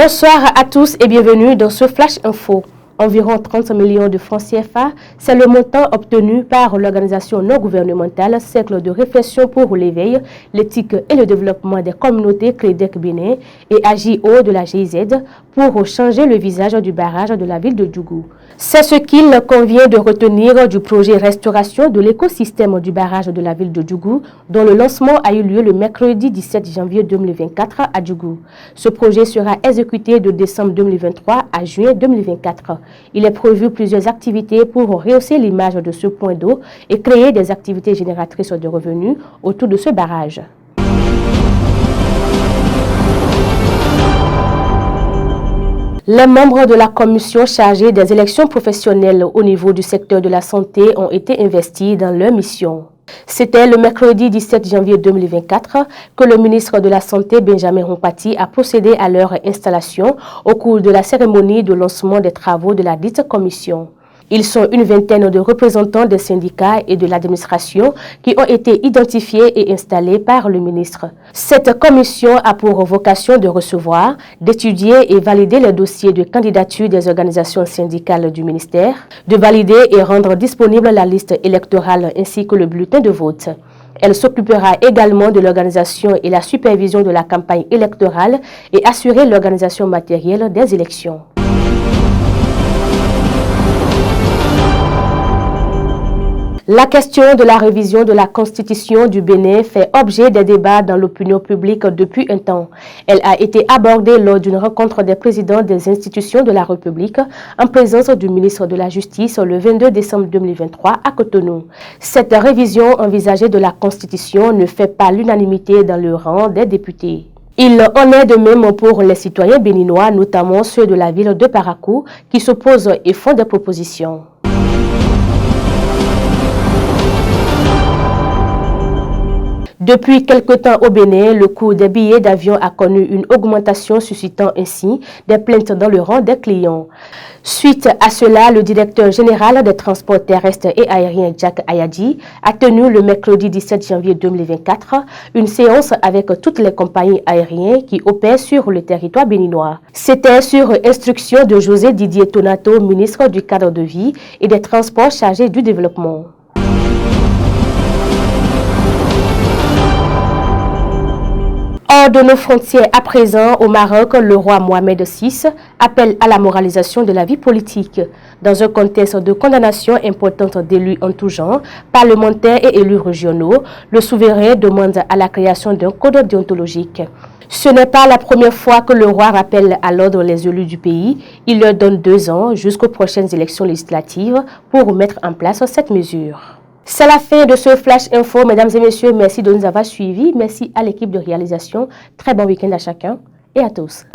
Bonsoir à tous et bienvenue dans ce Flash Info. Environ 30 millions de francs CFA, c'est le montant obtenu par l'organisation non gouvernementale Cercle de réflexion pour l'éveil, l'éthique et le développement des communautés CREDEC Bénin et AJO de la GIZ pour changer le visage du barrage de la ville de Djougou. C'est ce qu'il convient de retenir du projet restauration de l'écosystème du barrage de la ville de Djougou, dont le lancement a eu lieu le mercredi 17 janvier 2024 à Djougou. Ce projet sera exécuté de décembre 2023 à juin 2024. Il est prévu plusieurs activités pour rehausser l'image de ce point d'eau et créer des activités génératrices de revenus autour de ce barrage. Les membres de la commission chargée des élections professionnelles au niveau du secteur de la santé ont été investis dans leur mission. C'était le mercredi 17 janvier 2024 que le ministre de la Santé, Benjamin Rompati, a procédé à leur installation au cours de la cérémonie de lancement des travaux de la dite commission. Ils sont une vingtaine de représentants des syndicats et de l'administration qui ont été identifiés et installés par le ministre. Cette commission a pour vocation de recevoir, d'étudier et valider les dossiers de candidature des organisations syndicales du ministère, de valider et rendre disponible la liste électorale ainsi que le bulletin de vote. Elle s'occupera également de l'organisation et la supervision de la campagne électorale et assurer l'organisation matérielle des élections. La question de la révision de la Constitution du Bénin fait objet des débats dans l'opinion publique depuis un temps. Elle a été abordée lors d'une rencontre des présidents des institutions de la République en présence du ministre de la Justice le 22 décembre 2023 à Cotonou. Cette révision envisagée de la Constitution ne fait pas l'unanimité dans le rang des députés. Il en est de même pour les citoyens béninois, notamment ceux de la ville de Parakou, qui s'opposent et font des propositions. Depuis quelque temps au Bénin, le coût des billets d'avion a connu une augmentation suscitant ainsi des plaintes dans le rang des clients. Suite à cela, le directeur général des transports terrestres et aériens, Jack Ayadi, a tenu le mercredi 17 janvier 2024 une séance avec toutes les compagnies aériennes qui opèrent sur le territoire béninois. C'était sur instruction de José Didier Tonato, ministre du cadre de vie et des transports chargé du développement. Hors de nos frontières à présent, au Maroc, le roi Mohamed VI appelle à la moralisation de la vie politique. Dans un contexte de condamnation importante d'élus en tout genre, parlementaires et élus régionaux, le souverain demande à la création d'un code déontologique. Ce n'est pas la première fois que le roi rappelle à l'ordre les élus du pays. Il leur donne 2 ans jusqu'aux prochaines élections législatives pour mettre en place cette mesure. C'est la fin de ce Flash Info. Mesdames et messieurs, merci de nous avoir suivis. Merci à l'équipe de réalisation. Très bon week-end à chacun et à tous.